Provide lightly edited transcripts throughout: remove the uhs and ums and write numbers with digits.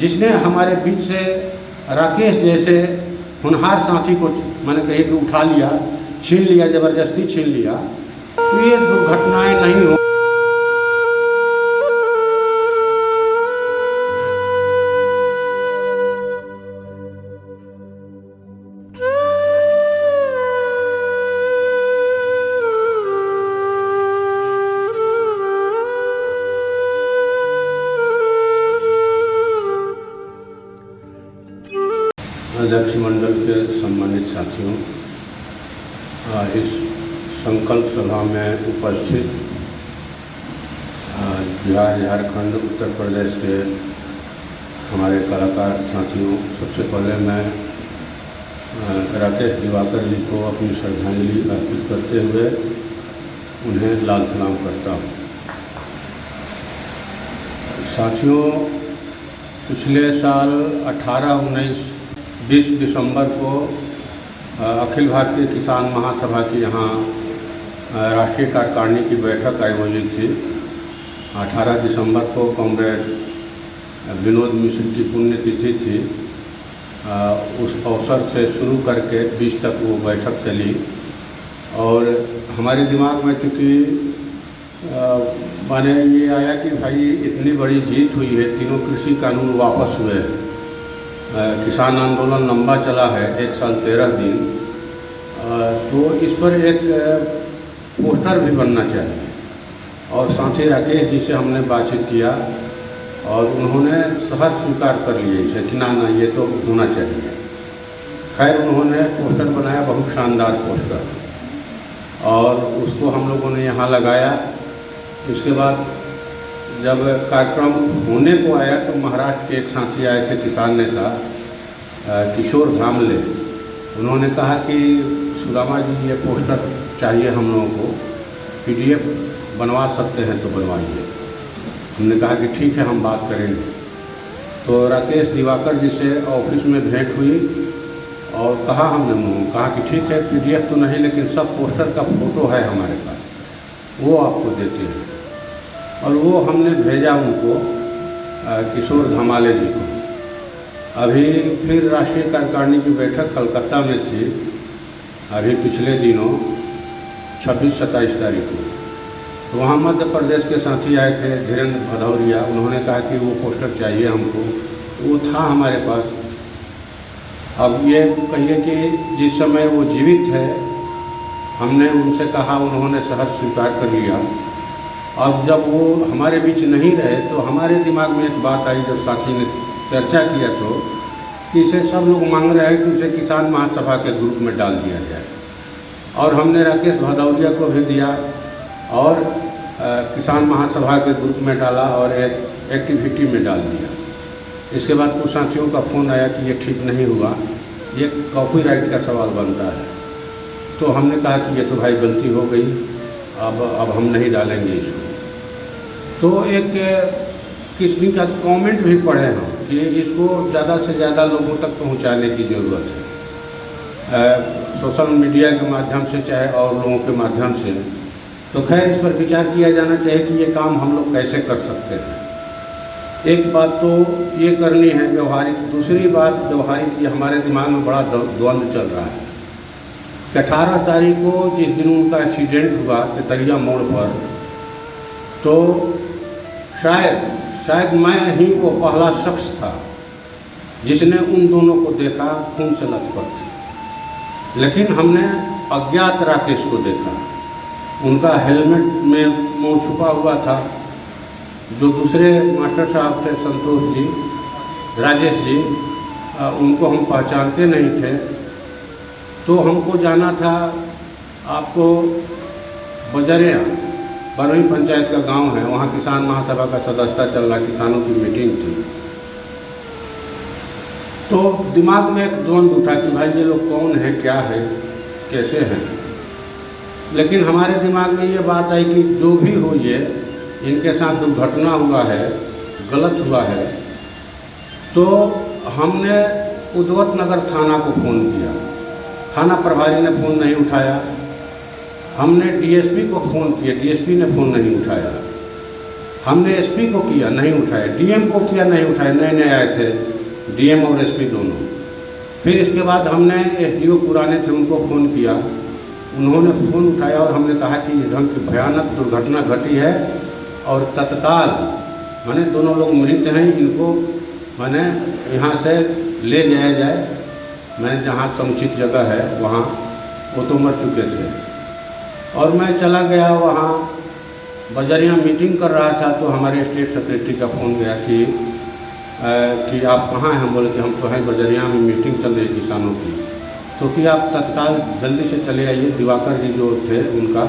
जिसने हमारे बीच से राकेश जैसे होनहार साथी को मैंने कहीं कि उठा लिया, छीन लिया, ज़बरदस्ती छीन लिया, तो ये दुर्घटनाएं नहीं हो। अध्यक्ष मंडल के सम्मानित साथियों, इस संकल्प सभा में उपस्थित बिहार, झारखंड, उत्तर प्रदेश के हमारे कलाकार साथियों, सबसे पहले मैं राकेश दिवाकर जी को अपनी श्रद्धांजलि अर्पित करते हुए उन्हें लाल सलाम करता हूँ। साथियों, पिछले साल 18, 19, 20 दिसंबर को अखिल भारतीय किसान महासभा की यहाँ राष्ट्रीय कार्यकारिणी की बैठक आयोजित थी। 18 दिसंबर को कॉमरेड विनोद मिश्र की पुण्यतिथि थी। उस अवसर से शुरू करके 20 तक वो बैठक चली और हमारे दिमाग में चूँकि माने ये आया कि भाई इतनी बड़ी जीत हुई है, तीनों कृषि कानून वापस हुए हैं, किसान आंदोलन लंबा चला है, 1 साल 13 दिन, तो इस पर एक पोस्टर भी बनना चाहिए। और साथी राकेश जी से हमने बातचीत किया और उन्होंने सहज स्वीकार कर लिए इसे कि ना ये तो होना चाहिए। खैर उन्होंने पोस्टर बनाया, बहुत शानदार पोस्टर, और उसको हम लोगों ने यहाँ लगाया। उसके बाद जब कार्यक्रम होने को आया तो महाराष्ट्र के एक साथी आए थे, किसान नेता किशोर धामले। उन्होंने कहा कि सुदामा जी ये पोस्टर चाहिए हम लोगों को, PDF बनवा सकते हैं तो बनवाइए। हमने कहा कि ठीक है, हम बात करेंगे। तो राकेश दिवाकर जी से ऑफिस में भेंट हुई और कहा हमने उन्होंने कहा कि ठीक है, PDF तो नहीं लेकिन सब पोस्टर का फ़ोटो है हमारे पास, वो आपको देते हैं। और वो हमने भेजा उनको, किशोर धमाले जी को। अभी फिर राष्ट्रीय कार्यकारिणी की बैठक कलकत्ता में थी, अभी पिछले दिनों 26-27 तारीख को। तो वहाँ मध्य प्रदेश के साथी आए थे, धीरेन्द्र भदौरिया। उन्होंने कहा कि वो पोस्टर चाहिए हमको, वो था हमारे पास। अब ये कहिए कि जिस समय वो जीवित है, हमने उनसे कहा, उन्होंने सहज स्वीकार कर लिया। अब जब वो हमारे बीच नहीं रहे तो हमारे दिमाग में एक बात आई, जब साथी ने चर्चा किया तो कि इसे सब लोग मांग रहे हैं कि उसे किसान महासभा के ग्रुप में डाल दिया जाए। और हमने राकेश भदौरिया को भी दिया और किसान महासभा के ग्रुप में डाला और एक एक्टिविटी में डाल दिया। इसके बाद कुछ साथियों का फ़ोन आया कि ये ठीक नहीं हुआ, ये कॉपीराइट का सवाल बनता है। तो हमने कहा कि ये तो भाई गलती हो गई, अब हम नहीं डालेंगे इसको। तो एक किसी का कमेंट भी पढ़े हम कि इसको ज़्यादा से ज़्यादा लोगों तक पहुंचाने की ज़रूरत है, सोशल मीडिया के माध्यम से चाहे और लोगों के माध्यम से। तो खैर इस पर विचार किया जाना चाहिए कि ये काम हम लोग कैसे कर सकते हैं। एक बात तो ये करनी है व्यवहारिक, दूसरी बात व्यवहारिक, ये हमारे दिमाग में बड़ा द्वंद्व चल रहा है। 18 तारीख को जिस दिन उनका एक्सीडेंट हुआ तेतरिया मोड़ पर, तो शायद मैं ही वो पहला शख्स था जिसने उन दोनों को देखा खून से लथपथ। लेकिन हमने अज्ञात राकेश को देखा, उनका हेलमेट में मुंह छुपा हुआ था। जो दूसरे मास्टर साहब थे, संतोष जी, राजेश जी, उनको हम पहचानते नहीं थे। तो हमको जाना था, आपको बजरिया, 12वीं पंचायत का गांव है, वहाँ किसान महासभा का सदस्यता चल रहा, किसानों की मीटिंग थी। तो दिमाग में एक द्वंद्व उठा कि भाई ये लोग कौन है, क्या है, कैसे हैं। लेकिन हमारे दिमाग में ये बात आई कि जो भी हो, ये इनके साथ दुर्घटना हुआ है, गलत हुआ है। तो हमने उद्वत नगर थाना को फ़ोन किया, थाना प्रभारी ने फ़ोन नहीं उठाया। हमने DSP को फ़ोन किया, DSP ने फ़ोन नहीं उठाया। हमने एसपी को किया, नहीं उठाए, डीएम को किया, नहीं उठाए, नए नए आए थे डीएम और एसपी दोनों। फिर इसके बाद हमने एसडीओ पुराने थे उनको फ़ोन किया, उन्होंने फ़ोन उठाया और हमने कहा कि इस ढंग की भयानक दुर्घटना घटी है और तत्काल माने दोनों लोग मृत हैं, इनको माने यहाँ से ले जाया जाए, मैं जहाँ समुचित जगह है वहाँ, वो तो मर चुके थे। और मैं चला गया वहाँ, बजरिया मीटिंग कर रहा था तो हमारे स्टेट सेक्रेटरी का फ़ोन गया कि आप कहाँ हैं? हम बोले कि हम तो हैं बजरिया में, मीटिंग चल रही किसानों की, तो कि आप तत्काल जल्दी से चले आइए, दिवाकर जी जो थे उनका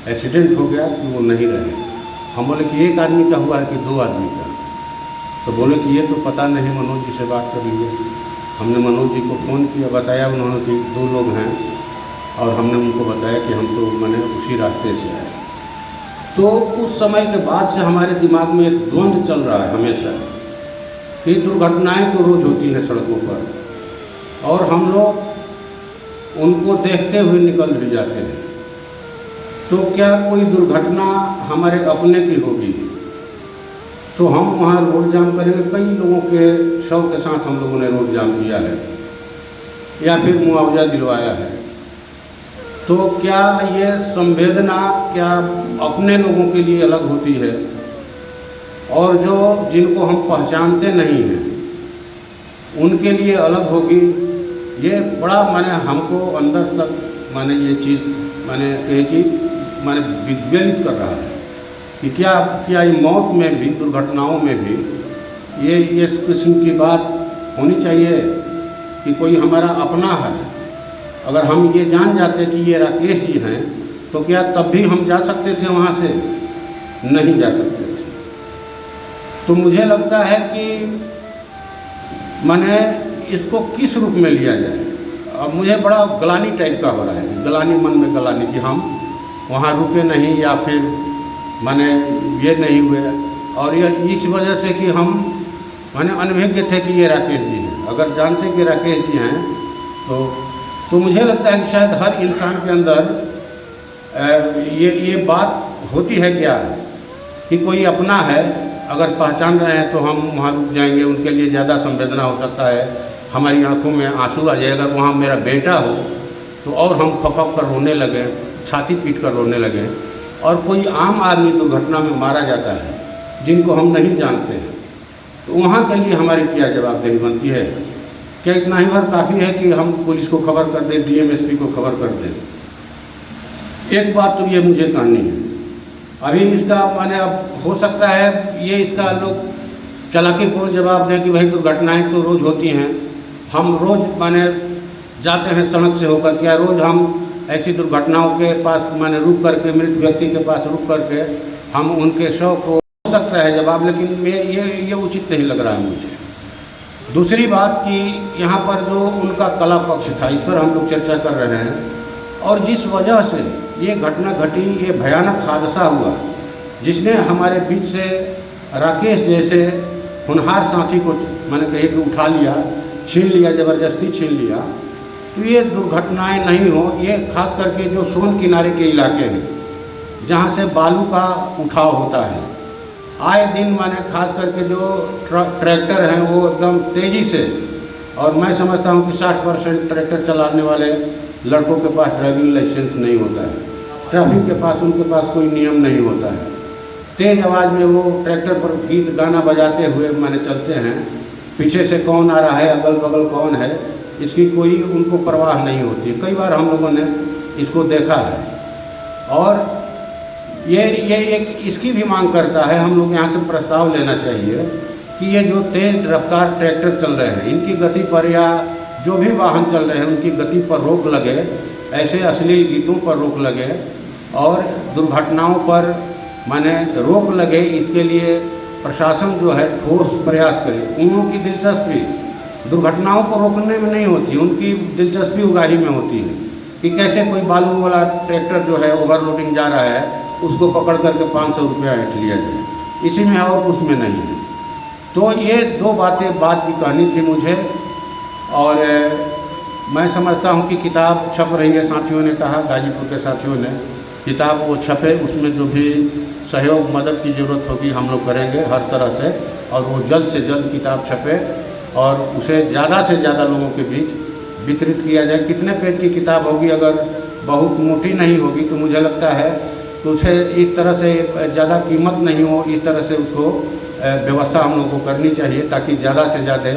एक्सीडेंट हो गया कि वो नहीं रहे। हम बोले कि एक आदमी का हुआ है कि 2 आदमी का? तो बोले कि ये तो पता नहीं, मनोज जी से बात कर लीजिए। हमने मनोज जी को फ़ोन किया, बताया उन्होंने कि 2 लोग हैं, और हमने उनको बताया कि हम तो मैंने उसी रास्ते से आए। तो उस समय के बाद से हमारे दिमाग में एक द्वंद्व चल रहा है हमेशा कि दुर्घटनाएं तो रोज़ होती हैं सड़कों पर, और हम लोग उनको देखते हुए निकल भी जाते हैं। तो क्या कोई दुर्घटना हमारे अपने की होगी तो हम वहाँ रोड जाम करेंगे? कई लोगों के शव के साथ हम लोगों ने रोड जाम किया है या फिर मुआवजा दिलवाया है। तो क्या ये संवेदना क्या अपने लोगों के लिए अलग होती है और जो जिनको हम पहचानते नहीं हैं उनके लिए अलग होगी? ये बड़ा माने हमको अंदर तक माने ये चीज़ माने कहे कि माने विचलित कर रहा है कि क्या ये मौत में भी, दुर्घटनाओं में भी ये इस किस्म की बात होनी चाहिए कि कोई हमारा अपना है। अगर हम ये जान जाते कि ये राकेश जी हैं तो क्या तब भी हम जा सकते थे वहाँ से? नहीं जा सकते थे। तो मुझे लगता है कि मैंने इसको किस रूप में लिया जाए। अब मुझे बड़ा गलानी टाइप का हो रहा है, गलानी, मन में गलानी कि हम वहाँ रुके नहीं या फिर माने ये नहीं हुए, और ये इस वजह से कि हम माने अनभिज्ञ थे कि ये राकेश जी हैं। अगर जानते कि राकेश जी हैं तो मुझे लगता है कि शायद हर इंसान के अंदर ये बात होती है क्या कि कोई अपना है, अगर पहचान रहे हैं तो हम वहाँ रुक जाएंगे, उनके लिए ज़्यादा संवेदना हो सकता है, हमारी आंखों में आंसू आ जाए। अगर वहाँ मेरा बेटा हो तो और हम फपक कर रोने लगे, छाती पीट कर रोने लगे। और कोई आम आदमी दुर्घटना में मारा जाता है जिनको हम नहीं जानते हैं, तो वहाँ के लिए हमारी क्या जवाबदेही बनती है? क्या इतना ही बार काफ़ी है कि हम पुलिस को खबर कर दें, डीएमएसपी को खबर कर दें? एक बात तो ये मुझे कहनी है, अभी इसका माने अब हो सकता है ये इसका लोग चालाकीपूर्ण जवाब दें कि भाई दुर्घटनाएं तो रोज़ होती हैं, हम रोज़ माने जाते हैं सड़क से होकर, क्या रोज़ हम ऐसी दुर्घटनाओं के पास माने रुक करके, मृत व्यक्ति के पास रुक करके हम उनके शव को, हो सकता है जवाब, लेकिन ये उचित नहीं लग रहा है मुझे। दूसरी बात कि यहाँ पर जो उनका कला पक्ष था, इस पर हम लोग चर्चा कर रहे हैं, और जिस वजह से ये घटना घटी, ये भयानक हादसा हुआ जिसने हमारे बीच से राकेश जैसे होनहार साथी को मैंने कहे कि उठा लिया, छीन लिया, ज़बरदस्ती छीन लिया, तो ये दुर्घटनाएं नहीं हो। ये खास करके जो सोन किनारे के इलाके हैं जहाँ से बालू का उठाव होता है, आए दिन माने खास करके जो ट्रैक्टर हैं वो एकदम तेज़ी से, और मैं समझता हूँ कि 60% ट्रैक्टर चलाने वाले लड़कों के पास ड्राइविंग लाइसेंस नहीं होता है, ट्रैफिक के पास उनके पास कोई नियम नहीं होता है। तेज़ आवाज़ में वो ट्रैक्टर पर गीत गाना बजाते हुए माने चलते हैं, पीछे से कौन आ रहा है, अगल बगल कौन है, इसकी कोई उनको परवाह नहीं होती। कई बार हम लोगों ने इसको देखा है, और ये एक इसकी भी मांग करता है, हम लोग यहाँ से प्रस्ताव लेना चाहिए कि ये जो तेज़ रफ्तार ट्रैक्टर चल रहे हैं इनकी गति पर, या जो भी वाहन चल रहे हैं उनकी गति पर रोक लगे, ऐसे अश्लील गीतों पर रोक लगे और दुर्घटनाओं पर माने रोक लगे। इसके लिए प्रशासन जो है ठोस प्रयास करे। उनकी दिलचस्पी दुर्घटनाओं को रोकने में नहीं होती, उनकी दिलचस्पी उगाही में होती है कि कैसे कोई बालू वाला ट्रैक्टर जो है ओवरलोडिंग जा रहा है उसको पकड़ करके 500 रुपया ऐंठ लिया जाए, इसी में और उसमें नहीं है। तो ये 2 बातें बात की कहानी थी मुझे, और मैं समझता हूँ कि किताब छप रही है। साथियों ने कहा, गाजीपुर के साथियों ने, किताब वो छपे, उसमें जो भी सहयोग मदद की ज़रूरत होगी हम लोग करेंगे हर तरह से, और वो जल्द से जल्द किताब छपे और उसे ज़्यादा से ज़्यादा लोगों के बीच वितरित किया जाए। कितने पेज की किताब होगी, अगर बहुत मोटी नहीं होगी तो मुझे लगता है तो उसे इस तरह से ज़्यादा कीमत नहीं हो, इस तरह से उसको व्यवस्था हम लोगों को करनी चाहिए ताकि ज़्यादा से ज़्यादा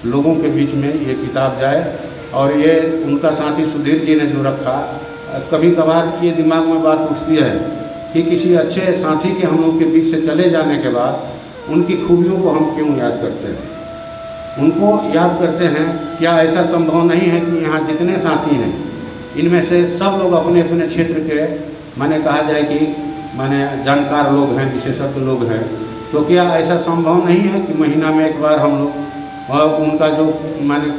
लोगों के बीच में ये किताब जाए। और ये उनका साथी सुधीर जी ने जो रखा, कभी कभार ये दिमाग में बात उठती है कि किसी अच्छे साथी के हम लोग के बीच से चले जाने के बाद उनकी खूबियों को हम क्यों याद करते हैं, उनको याद करते हैं। क्या ऐसा संभव नहीं है कि यहाँ जितने साथी हैं इनमें से सब लोग अपने अपने क्षेत्र के माने कहा जाए कि माने जानकार लोग हैं, विशेषज्ञ लोग हैं, तो क्या ऐसा संभव नहीं है कि महीना में एक बार हम लोग उनका जो माने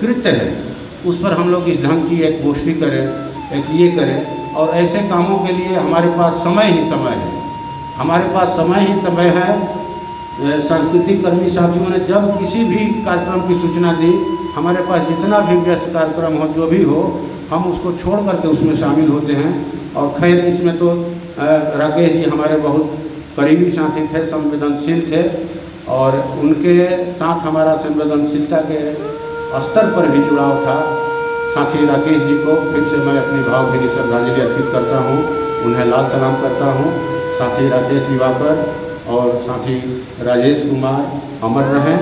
कृत्य है उस पर हम लोग इस ढंग की एक गोष्ठी करें, एक ये करें। और ऐसे कामों के लिए हमारे पास समय ही समय है, हमारे पास समय ही समय है। सांस्कृतिक कर्मी साथियों ने जब किसी भी कार्यक्रम की सूचना दी, हमारे पास जितना भी व्यस्त कार्यक्रम हो जो भी हो, हम उसको छोड़ करके उसमें शामिल होते हैं। और खैर इसमें तो राकेश जी हमारे बहुत करीबी साथी थे, संवेदनशील थे, और उनके साथ हमारा संवेदनशीलता के स्तर पर भी जुड़ाव था। साथी राकेश जी को फिर से मैं अपनी भावभीनी श्रद्धांजलि अर्पित करता हूँ, उन्हें लाल सलाम करता हूँ। साथी राजेश दिवाकर और साथी राजेश कुमार अमर रहें।